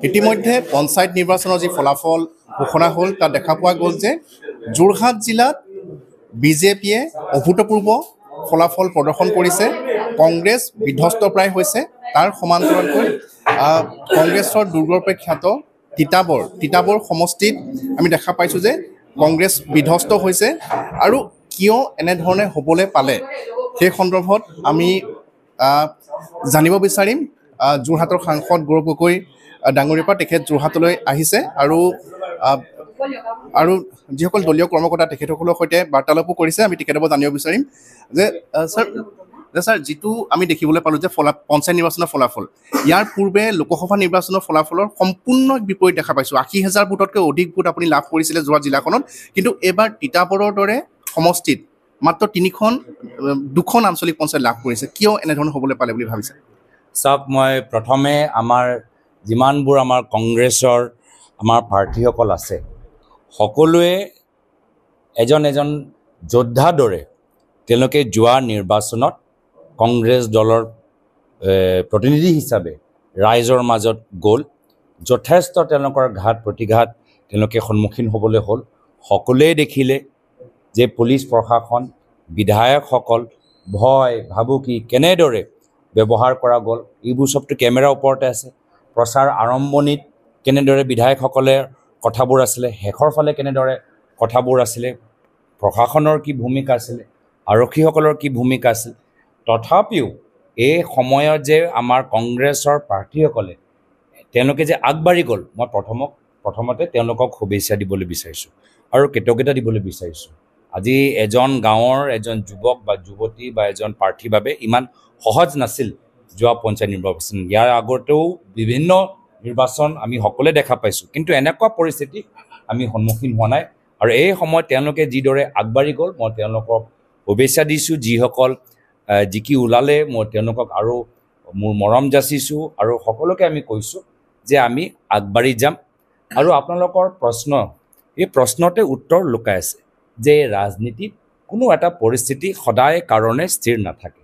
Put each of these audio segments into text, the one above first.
ইতিমধ্যে পঞ্চায়ত নিৰ্বাচনৰ যি ফলাফল ঘোষণা হ'ল তাত দেখা পোৱা গ'ল যে যোৰহাট জিলাত বিজেপিয়ে অভূতপূৰ্ব ফলাফল প্ৰদৰ্শন কৰিছে। কংগ্ৰেছ বিধ্বস্তপ্ৰায় হৈছে। তাৰ সমান্তৰালকৈ কংগ্ৰেছৰ দুৰ্গৰূপে খ্যাত তিতাবৰ সমষ্টিত আমি দেখা পাইছোঁ যে কংগ্ৰেছ বিধ্বস্ত হৈছে। আৰু কিয় এনেধৰণে হ'বলৈ পালে সেই সন্দৰ্ভত আমি জানিব বিচাৰিম যোৰহাটৰ সাংসদ গৌৰৱ গগৈ ডাঙৰীয়াৰ পৰা। তেখেত যোৰহাটলৈ আহিছে আৰু যিসকল দলীয় কৰ্মকৰ্তা তেখেতসকলৰ সৈতে বাৰ্তালাপো কৰিছে। আমি তেখেতৰ পৰা জানিব বিচাৰিম যে ছাৰ যিটো আমি দেখিবলৈ পালোঁ যে পঞ্চায়ত নিৰ্বাচনৰ ফলাফল ইয়াৰ পূৰ্বে লোকসভা নিৰ্বাচনৰ ফলাফলৰ সম্পূৰ্ণ বিপৰীত দেখা পাইছোঁ। 80,000 ভোটতকৈ অধিক ভোট আপুনি লাভ কৰিছিলে যোৰহাট জিলাখনত, কিন্তু এইবাৰ তিতাবৰৰ দৰে সমষ্টিত মাত্ৰ দুখন আঞ্চলিক পঞ্চায়ত লাভ কৰিছে। কিয় এনেধৰণে হ'বলৈ পালে বুলি ভাবিছে? চাওক, মই প্ৰথমে আমাৰ যিমানবোৰ আমাৰ কংগ্ৰেছৰ আমাৰ প্ৰাৰ্থীসকল আছে সকলোৱে এজন যোদ্ধাৰ দৰে তেওঁলোকে যোৱা নিৰ্বাচনত কংগ্ৰেছ দলৰ প্ৰতিনিধি হিচাপে ৰাইজৰ মাজত গ'ল। যথেষ্ট তেওঁলোকৰ ঘাত প্ৰতিঘাত তেওঁলোকে সন্মুখীন হ'বলৈ হ'ল। সকলোৱে দেখিলে যে পুলিচ প্ৰশাসন বিধায়কসকল ভয় ভাবুকি কেনেদৰে ব্যৱহাৰ কৰা গ'ল। এইবোৰ চবটো কেমেৰাৰ ওপৰতে আছে। প্ৰচাৰ আৰম্ভণিত কেনেদৰে বিধায়কসকলে কথাবোৰ আছিলে, শেষৰ ফালে কেনেদৰে কথাবোৰ আছিলে, প্ৰশাসনৰ কি ভূমিকা আছিলে, আৰক্ষীসকলৰ কি ভূমিকা আছিল। তথাপিও এই সময়ত যে আমাৰ কংগ্ৰেছৰ প্ৰাৰ্থীসকলে তেওঁলোকে যে আগবাঢ়ি গ'ল, মই প্ৰথমতে তেওঁলোকক শুভেচ্ছা দিবলৈ বিচাৰিছোঁ আৰু কৃতজ্ঞতা দিবলৈ বিচাৰিছোঁ। আজি এজন গাঁৱৰ এজন যুৱক বা যুৱতী বা এজন প্ৰাৰ্থীৰ বাবে ইমান সহজ নাছিল যোৱা পঞ্চায়ত নিৰ্বাচন। ইয়াৰ আগতেও বিভিন্ন নিৰ্বাচন আমি সকলোৱে দেখা পাইছোঁ, কিন্তু এনেকুৱা পৰিস্থিতি আমি সন্মুখীন হোৱা নাই। আৰু এই সময়ত তেওঁলোকে যিদৰে আগবাঢ়ি গ'ল মই তেওঁলোকক শুভেচ্ছা দিছোঁ। যিসকল জিকি ওলালে মই তেওঁলোকক আৰু মোৰ মৰম যাচিছোঁ আৰু সকলোকে আমি কৈছোঁ যে আমি আগবাঢ়ি যাম। আৰু আপোনালোকৰ এই প্ৰশ্নতে উত্তৰ লুকাই আছে যে ৰাজনীতিত কোনো এটা পৰিস্থিতি সদায় কাৰণে স্থিৰ নাথাকে।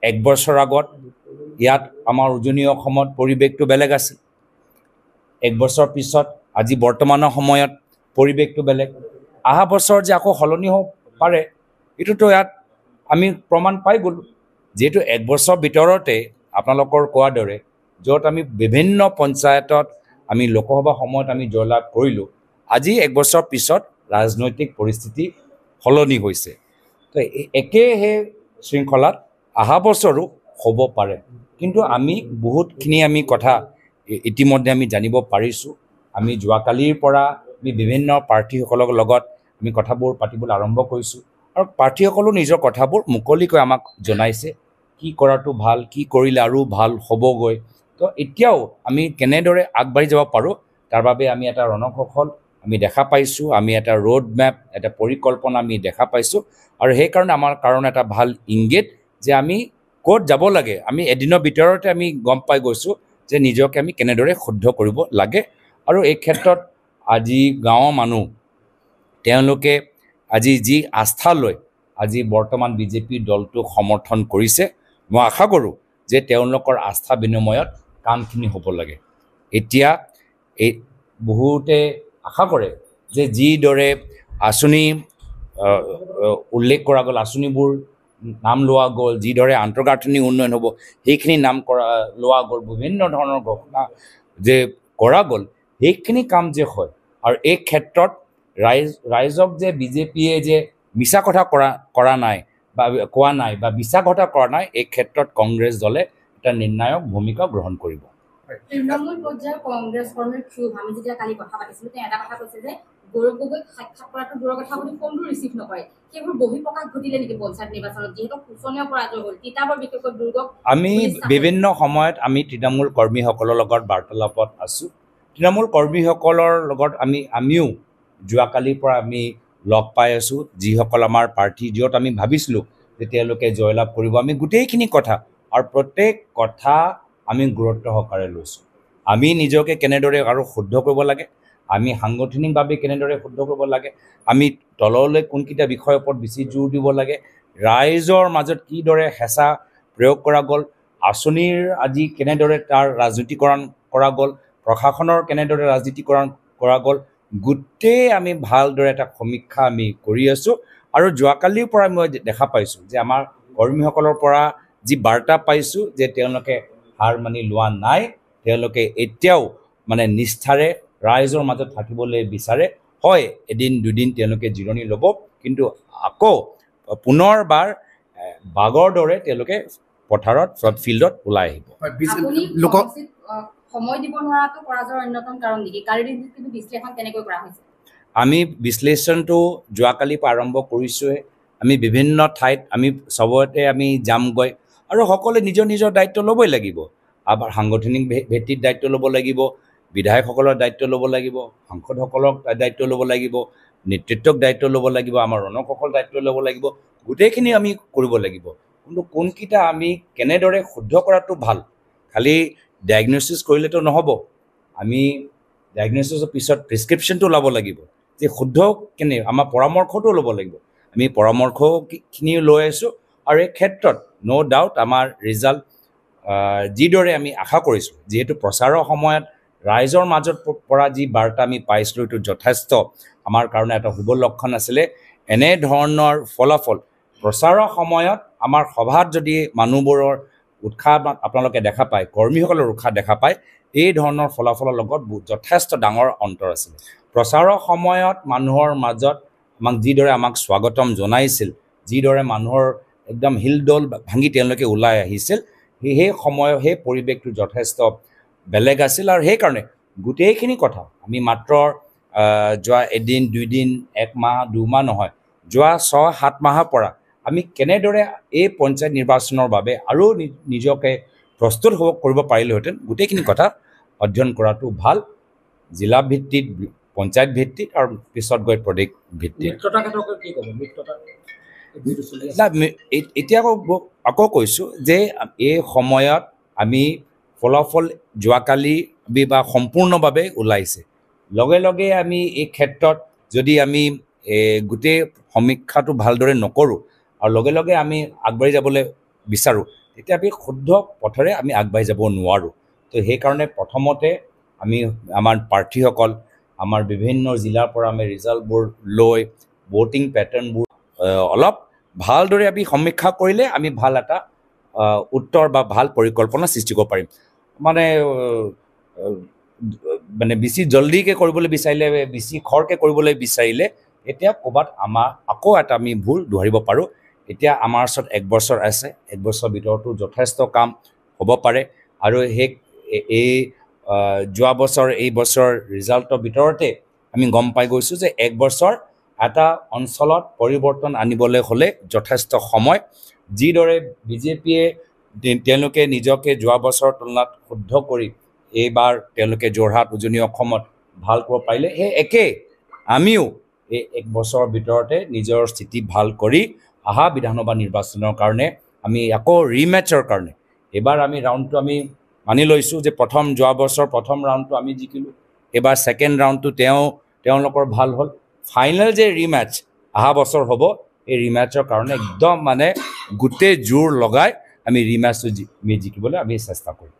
1 বছৰ আগত ইয়াত আমাৰ উজনি অসমত পৰিৱেশটো বেলেগ আছিল। 1 বছৰ পিছত আজি বৰ্তমানৰ সময়ত পৰিৱেশটো বেলেগ। অহা বছৰ যে আকৌ সলনি হ'ব পাৰে এইটোতো ইয়াত আমি প্ৰমাণ পাই গ'লোঁ। যিহেতু 1 বছৰ ভিতৰতে আপোনালোকৰ কোৱাৰ দৰে য'ত আমি বিভিন্ন পঞ্চায়তত আমি লোকসভা সময়ত আমি জয়লাভ কৰিলোঁ, আজি 1 বছৰ পিছত ৰাজনৈতিক পৰিস্থিতি সলনি হৈছে। তো একেহে শৃংখলাত অহা বছৰো হ'ব পাৰে, কিন্তু আমি বহুতখিনি কথা ইতিমধ্যে আমি জানিব পাৰিছোঁ। আমি যোৱাকালিৰ পৰা আমি বিভিন্ন প্ৰাৰ্থীসকলৰ লগত আমি কথাবোৰ পাতিবলৈ আৰম্ভ কৰিছোঁ আৰু প্ৰাৰ্থীসকলেও নিজৰ কথাবোৰ মুকলিকৈ আমাক জনাইছে কি কৰাটো ভাল, কি কৰিলে আৰু ভাল হ'বগৈ। তো এতিয়াও আমি কেনেদৰে আগবাঢ়ি যাব পাৰোঁ তাৰ বাবে আমি এটা ৰণকৌশল আমি দেখা পাইছোঁ। আমি এটা ৰোড মেপ, এটা পৰিকল্পনা আমি দেখা পাইছোঁ আৰু সেইকাৰণে আমাৰ কাৰণে এটা ভাল ইংগিত যে আমি ক'ত যাব লাগে। আমি এদিনৰ ভিতৰতে আমি গম পাই গৈছোঁ যে নিজকে আমি কেনেদৰে শুদ্ধ কৰিব লাগে। আৰু এই ক্ষেত্ৰত আজি গাঁৱৰ মানুহ তেওঁলোকে আজি যি আস্থা লৈ আজি বৰ্তমান বিজেপি দলটোক সমৰ্থন কৰিছে, মই আশা কৰোঁ যে তেওঁলোকৰ আস্থা বিনিময়ত কামখিনি হ'ব লাগে। এতিয়া বহুতে আশা কৰে যে যিদৰে আঁচনি উল্লেখ কৰা গ'ল, আঁচনিবোৰ নাম লোৱা গ'ল, যিদৰে আন্তঃগাঁথনি উন্নয়ন হ'ব সেইখিনি নাম লোৱা গ'ল, বিভিন্ন ধৰণৰ ঘোষণা যে কৰা গ'ল, সেইখিনি কাম যে হয়। আৰু এই ক্ষেত্ৰত ৰাইজক যে বিজেপিয়ে যে মিছা কথা কোৱা নাই বা বিশ্বাসঘাত কৰা নাই, এই ক্ষেত্ৰত কংগ্ৰেছ দলে এটা নিৰ্ণায়ক ভূমিকা গ্ৰহণ কৰিব। তৃণমূল পৰ্যায়ৰ কংগ্ৰেছ কৰ্মীৰ থ্ৰু আমি যেতিয়া কালি কথা পাতিছিলোঁ, তেওঁ এটা কথা কৈছে যে গৌৰৱ গগৈক সাক্ষাৎ কৰাটো দূৰৰ কথা, বুলি ফোনটো ৰিচিভ নকৰে। সেইবোৰ বহিঃপ্ৰকাশ ঘটিলে নেকি পঞ্চায়ত নিৰ্বাচনত, যিহেতু শোচনীয় পৰাজয় হ'ল তিতাবৰ বিশেষকৈ দুৰ্গক? আমি বিভিন্ন সময়ত আমি তৃণমূল কৰ্মীসকলৰ লগত বাৰ্তালাপত আছোঁ। তৃণমূল কৰ্মীসকলৰ লগত আমিও যোৱাকালিৰ পৰা আমি লগ পাই আছোঁ। যিসকল আমাৰ প্ৰাৰ্থী য'ত আমি ভাবিছিলোঁ যে তেওঁলোকে জয়লাভ কৰিব, আমি গোটেইখিনি কথা আৰু প্ৰত্যেক কথা আমি গুৰুত্ব সহকাৰে লৈছোঁ। আমি নিজকে কেনেদৰে আৰু শুদ্ধ কৰিব লাগে, আমি সাংগঠনিকভাৱে কেনেদৰে শুদ্ধ কৰিব লাগে, আমি তললৈ কোনকেইটা বিষয়ৰ ওপৰত বেছি জোৰ দিব লাগে, ৰাইজৰ মাজত কিদৰে হেঁচা প্ৰয়োগ কৰা গ'ল, আঁচনিৰ আজি কেনেদৰে তাৰ ৰাজনীতিকৰণ কৰা গ'ল, প্ৰশাসনৰ কেনেদৰে ৰাজনীতিকৰণ কৰা গ'ল গোটেই আমি ভালদৰে এটা সমীক্ষা আমি কৰি আছোঁ আৰু যোৱাকালিৰ পৰা মই দেখা পাইছোঁ যে আমাৰ কৰ্মীসকলৰ পৰা যি বাৰ্তা পাইছোঁ যে তেওঁলোকে হাৰ মানি লোৱা নাই, তেওঁলোকে এতিয়াও মানে নিষ্ঠাৰে ৰাইজৰ মাজত থাকিবলৈ বিচাৰে। হয়, এদিন দুদিন তেওঁলোকে জিৰণি ল'ব, কিন্তু আকৌ পুনৰবাৰ বাগৰ দৰে তেওঁলোকে পথাৰত ফিল্ডত ওলাই আহিব। সময় দিব নোৱাৰাটো পৰাজয়ৰ অন্যতম কাৰণ নেকি? কালিৰ দিনটোত কিন্তু বিশ্লেষণ কেনেকৈ কৰা হৈছে? আমি বিশ্লেষণটো যোৱাকালিৰ পৰা আৰম্ভ কৰিছোঁহে। আমি বিভিন্ন ঠাইত আমি চবতে আমি যামগৈ আৰু সকলোৱে নিজৰ নিজৰ দায়িত্ব ল'বই লাগিব। আমাৰ সাংগঠনিক ভিত্তিত দায়িত্ব ল'ব লাগিব, বিধায়কসকলৰ দায়িত্ব ল'ব লাগিব, সাংসদসকলক দায়িত্ব ল'ব লাগিব, নেতৃত্বক দায়িত্ব ল'ব লাগিব, আমাৰ ৰণসকলৰ দায়িত্ব ল'ব লাগিব, গোটেইখিনি আমি কৰিব লাগিব। কিন্তু কোনকেইটা আমি কেনেদৰে শুদ্ধ কৰাটো ভাল, খালি ডায়েগন'চিছ কৰিলেতো নহ'ব। আমি ডায়েগন'চিছৰ পিছত প্ৰেছক্ৰিপশ্যনটো ল'ব লাগিব যে শুদ্ধ কেনে, আমাৰ পৰামৰ্শটো ল'ব লাগিব। আমি পৰামৰ্শখিনি লৈ আছোঁ আৰু এই ক্ষেত্ৰত ন' ডাউট আমাৰ ৰিজাল্ট যিদৰে আমি আশা কৰিছোঁ, যিহেতু প্ৰচাৰৰ সময়ত ৰাইজৰ মাজত পৰা যি বাৰ্তা আমি পাইছিলোঁ এইটো যথেষ্ট আমাৰ কাৰণে এটা শুভ লক্ষণ আছিলে। এনেধৰণৰ ফলাফল প্ৰচাৰৰ সময়ত আমাৰ সভাত যদি মানুহবোৰৰ উৎসাহ আপোনালোকে দেখা পায়, কৰ্মীসকলৰ উৎসাহ দেখা পায়, এই ধৰণৰ ফলাফলৰ লগত যথেষ্ট ডাঙৰ অন্তৰ আছিলে। প্ৰচাৰৰ সময়ত মানুহৰ মাজত যিদৰে আমাক স্বাগতম জনাইছিল, যিদৰে মানুহৰ একদম হিলদল ভাঙি তেওঁলোকে ওলাই আহিছিল, সেই সময়ৰ সেই পৰিৱেশটো যথেষ্ট বেলেগ আছিল। আৰু সেইকাৰণে গোটেইখিনি কথা আমি মাত্ৰ যোৱা এদিন দুইদিন একমাহ দুমাহ নহয়, যোৱা 6-7 মাহৰ পৰা আমি কেনেদৰে এই পঞ্চায়ত নিৰ্বাচনৰ বাবে আৰু নিজকে প্ৰস্তুত কৰিব পাৰিলোহেঁতেন, গোটেইখিনি কথা অধ্যয়ন কৰাটো ভাল, জিলা ভিত্তিত, পঞ্চায়ত ভিত্তিত আৰু পিছত গৈ প্ৰদেশ ভিত্তিত। এতিয়া আকৌ কৈছোঁ যে এই সময়ত আমি ফলাফল যোৱাকালি বা সম্পূৰ্ণভাৱে ওলাইছে। লগে লগে আমি এই ক্ষেত্ৰত যদি আমি গোটেই সমীক্ষাটো ভালদৰে নকৰোঁ আৰু লগে লগে আমি আগবাঢ়ি যাবলৈ বিচাৰোঁ, তেতিয়া আমি শুদ্ধ পথেৰে আমি আগবাঢ়ি যাব নোৱাৰোঁ। তো সেইকাৰণে প্ৰথমতে আমি আমাৰ প্ৰাৰ্থীসকল, আমাৰ বিভিন্ন জিলাৰ পৰা আমি ৰিজাল্টবোৰ লৈ ভোটিং পেটাৰ্ণবোৰ অলপ ভালদৰে আমি সমীক্ষা কৰিলে আমি ভাল এটা উত্তৰ বা ভাল পৰিকল্পনা সৃষ্টি কৰিব পাৰিম। মানে বেছি জল্দিকৈ কৰিবলৈ বিচাৰিলে, বেছি খৰকৈ কৰিবলৈ বিচাৰিলে এতিয়া ক'ৰবাত আমাৰ আকৌ এটা আমি ভুল ধৰিব পাৰোঁ। এতিয়া আমাৰ ওচৰত 1 বছৰ আছে, 1 বছৰৰ ভিতৰতো যথেষ্ট কাম হ'ব পাৰে আৰু এই যোৱা বছৰ এই বছৰ ৰিজাল্টৰ ভিতৰতে আমি গম পাই গৈছোঁ যে 1 বছৰ এটা অঞ্চলত পৰিৱৰ্তন আনিবলৈ হ'লে যথেষ্ট সময়। যিদৰে বিজেপিয়ে তেওঁলোকে নিজকে যোৱা বছৰৰ তুলনাত শুদ্ধ কৰি এইবাৰ তেওঁলোকে যোৰহাট উজনি অসমত ভাল কৰিব পাৰিলে, সেই একেই আমিও এই 1 বছৰৰ ভিতৰতে নিজৰ স্থিতি ভাল কৰি অহা বিধানসভা নিৰ্বাচনৰ কাৰণে আমি আকৌ ৰিমেটছৰ কাৰণে এইবাৰ আমি ৰাউণ্ডটো আমি মানি লৈছোঁ যে যোৱা বছৰ প্ৰথম ৰাউণ্ডটো আমি জিকিলোঁ, এইবাৰ ছেকেণ্ড ৰাউণ্ডটো তেওঁলোকৰ ভাল হ'ল। ফাইনেল যে ৰিমেটছ অহা বছৰ হ'ব, এই ৰিমেটছৰ কাৰণে একদম মানে গোটেই জোৰ লগাই আমি ৰিমেটছটো জিকিবলৈ আমি চেষ্টা কৰিম।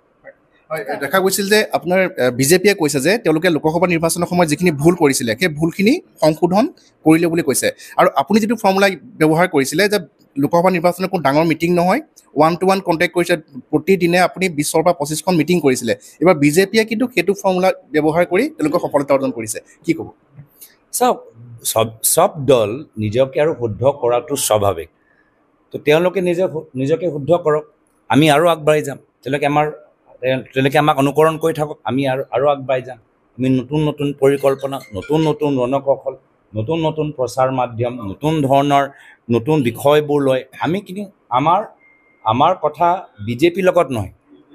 দেখা গৈছিল যে আপোনাৰ বিজেপিয়ে কৈছে যে তেওঁলোকে লোকসভা নিৰ্বাচনৰ সময়ত যিখিনি ভুল কৰিছিলে সেই ভুলখিনি সংশোধন কৰিলে বুলি কৈছে। আৰু আপুনি যিটো ফৰ্মুলা ব্যৱহাৰ কৰিছিলে যে লোকসভা নিৰ্বাচনৰ কোনো ডাঙৰ মিটিং নহয়, 1-to-1 কণ্টেক্ট কৰিছে, প্ৰতিদিনে আপুনি 20ৰ পৰা 25খন মিটিং কৰিছিলে। এইবাৰ বিজেপিয়ে কিন্তু সেইটো ফৰ্মুলা ব্যৱহাৰ কৰি তেওঁলোকে সফলতা অৰ্জন কৰিছে, কি ক'ব? চাওক, চব দল নিজকে আৰু শুদ্ধ কৰাটো স্বাভাৱিক। তো তেওঁলোকে নিজকে শুদ্ধ কৰক, আমি আৰু আগবাঢ়ি যাম। তেওঁলোকে আমাক অনুকৰণ কৰি থাকক, আমি আৰু আগবাঢ়ি যাম। আমি নতুন নতুন পৰিকল্পনা, নতুন নতুন ৰণকৌশল, নতুন নতুন প্ৰচাৰ মাধ্যম, নতুন ধৰণৰ নতুন বিষয়বোৰ লৈ আমি আমাৰ কথা বিজেপিৰ লগত নহয়,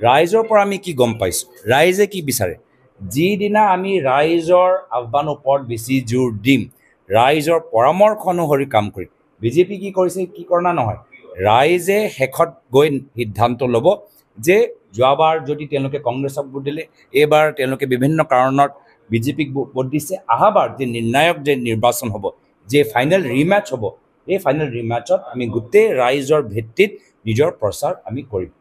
ৰাইজৰ পৰা আমি কি গম পাইছোঁ, ৰাইজে কি বিচাৰে। যিদিনা আমি ৰাইজৰ আহ্বানৰ ওপৰত বেছি জোৰ দিম, ৰাইজৰ পৰামৰ্শ অনুসৰি কাম কৰিম। বিজেপি কি কৰিছে, কি কৰা নহয়, ৰাইজে শেষত গৈ সিদ্ধান্ত ল'ব যে যোৱাবাৰ যদি তেওঁলোকে কংগ্ৰেছক ভোট দিলে, এইবাৰ তেওঁলোকে বিভিন্ন কাৰণত বিজেপিক ভোট দিছে, অহাবাৰ যে নিৰ্ণায়ক যে নিৰ্বাচন হ'ব, যে ফাইনেল ৰিমেটছ হ'ব, এই ফাইনেল ৰিমেটছত আমি গোটেই ৰাইজৰ ভিত্তিত নিজৰ প্ৰচাৰ আমি কৰিম।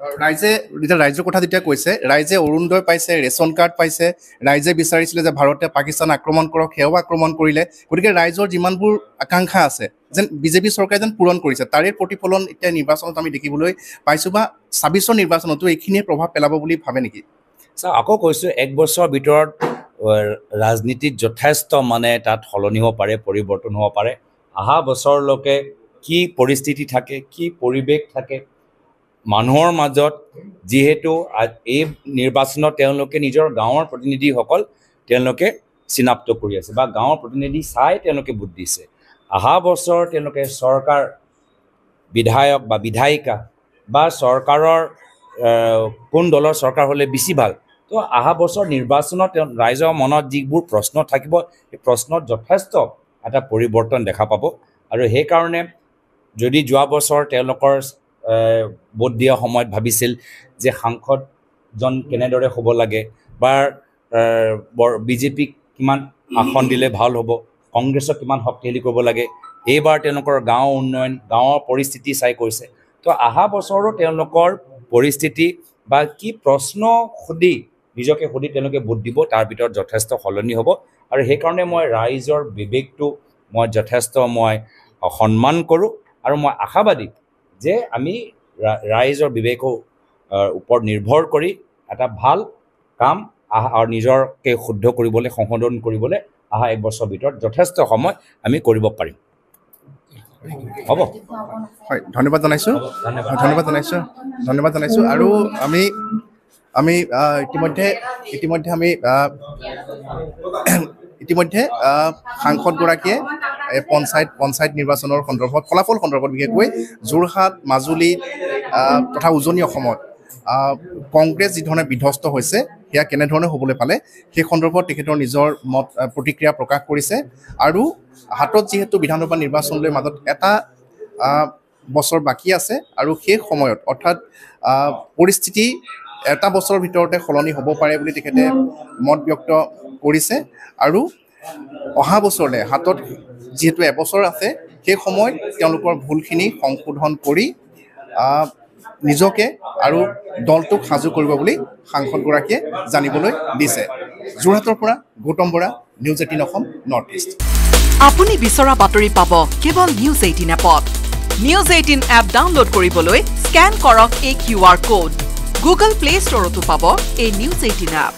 ৰাইজে যেতিয়া ৰাইজৰ কথা যেতিয়া কৈছে, ৰাইজে অৰুণোদয় পাইছে, ৰেচন কাৰ্ড পাইছে, ৰাইজে বিচাৰিছিলে যে ভাৰতে পাকিস্তান আক্ৰমণ কৰক, সেয়াও আক্ৰমণ কৰিলে। গতিকে ৰাইজৰ যিমানবোৰ আকাংক্ষা আছে যেন বিজেপি চৰকাৰে যেন পূৰণ কৰিছে, তাৰে প্ৰতিফলন এতিয়া নিৰ্বাচনত আমি দেখিবলৈ পাইছোঁ, বা ২৬ৰ নিৰ্বাচনতো এইখিনিয়ে প্ৰভাৱ পেলাব বুলি ভাবে নেকি? ছাৰ, আকৌ কৈছোঁ, ১ বছৰৰ ভিতৰত ৰাজনীতিত যথেষ্ট তাত সলনি হ'ব পাৰে, পৰিৱৰ্তন হ'ব পাৰে। অহা বছৰলৈকে কি পৰিস্থিতি থাকে, কি পৰিৱেশ থাকে মানুহৰ মাজত, যিহেতু এই নিৰ্বাচনত তেওঁলোকে নিজৰ গাঁৱৰ প্ৰতিনিধিসকল তেওঁলোকে চিনাক্ত কৰি আছে, বা গাঁৱৰ প্ৰতিনিধি চাই তেওঁলোকে ভোট দিছে। অহা বছৰ তেওঁলোকে চৰকাৰ, বিধায়ক বা বিধায়িকা বা চৰকাৰৰ কোন দলৰ চৰকাৰ হ'লে বেছি ভাল, তো অহা বছৰ নিৰ্বাচনত ৰাইজৰ মনত যিবোৰ প্ৰশ্ন থাকিব, সেই প্ৰশ্নত যথেষ্ট এটা পৰিৱৰ্তন দেখা পাব। আৰু সেইকাৰণে যদি যোৱা বছৰ তেওঁলোকৰ ভোট দিয়া সময়ত ভাবিছিল যে সাংসদজন কেনেদৰে হ'ব লাগে, বা বিজেপিক কিমান আসন দিলে ভাল হ'ব, কংগ্ৰেছক কিমান শক্তিশালী কৰিব লাগে, এইবাৰ তেওঁলোকৰ গাঁও উন্নয়ন, গাঁৱৰ পৰিস্থিতি চাই কৈছে। তো অহা বছৰো তেওঁলোকৰ পৰিস্থিতি বা কি প্ৰশ্ন নিজকে সুধি তেওঁলোকে ভোট দিব, তাৰ ভিতৰত যথেষ্ট সলনি হ'ব। আৰু সেইকাৰণে মই ৰাইজৰ বিবেকটো যথেষ্ট সন্মান কৰোঁ, আৰু মই আশাবাদী যে আমি ৰাইজৰ বিবেকৰ ওপৰত নিৰ্ভৰ কৰি এটা ভাল কাম আৰু নিজকে শুদ্ধ কৰিবলৈ, সংশোধন কৰিবলৈ অহা 1 বছৰৰ ভিতৰত যথেষ্ট সময় আমি কৰিব পাৰিম। হ'ব, হয়, ধন্যবাদ জনাইছোঁ। আৰু আমি ইতিমধ্যে সাংসদগৰাকীয়ে পঞ্চায়ত নিৰ্বাচনৰ সন্দৰ্ভত, ফলাফল সন্দৰ্ভত, বিশেষকৈ যোৰহাট, মাজুলী তথা উজনি অসমত কংগ্ৰেছ যিধৰণে বিধ্বস্ত হৈছে, সেয়া কেনেধৰণে হ'বলৈ পালে, সেই সন্দৰ্ভত তেখেতৰ নিজৰ প্ৰতিক্ৰিয়া প্ৰকাশ কৰিছে। আৰু হাতত যিহেতু বিধানসভা নিৰ্বাচনলৈ মাজত এটা বছৰ বাকী আছে, আৰু সেই সময়ত অৰ্থাৎ পৰিস্থিতি এটা বছৰৰ ভিতৰতে সলনি হ'ব পাৰে বুলি তেখেতে মত ব্যক্ত কৰিছে। আৰু অহা বছৰলৈ হাতত যিহেতু এবছৰ আছে, সেই সময়ত তেওঁলোকৰ ভুলখিনি সংশোধন কৰি নিজকে আৰু দলটোক সাজু কৰিব বুলি সাংসদগৰাকীয়ে জানিবলৈ দিছে। যোৰহাটৰ পৰা Gautam Bora, news 18 Assam north east. আপুনি বিচৰা বাতৰি পাব কেৱল নিউজ 18 এপত। নিউজ 18 এপ ডাউনলোড কৰিবলৈ স্কেন কৰক এই QR কোড। গুগল প্লে ষ্টৰতো পাব এই নিউজ 18 এপ।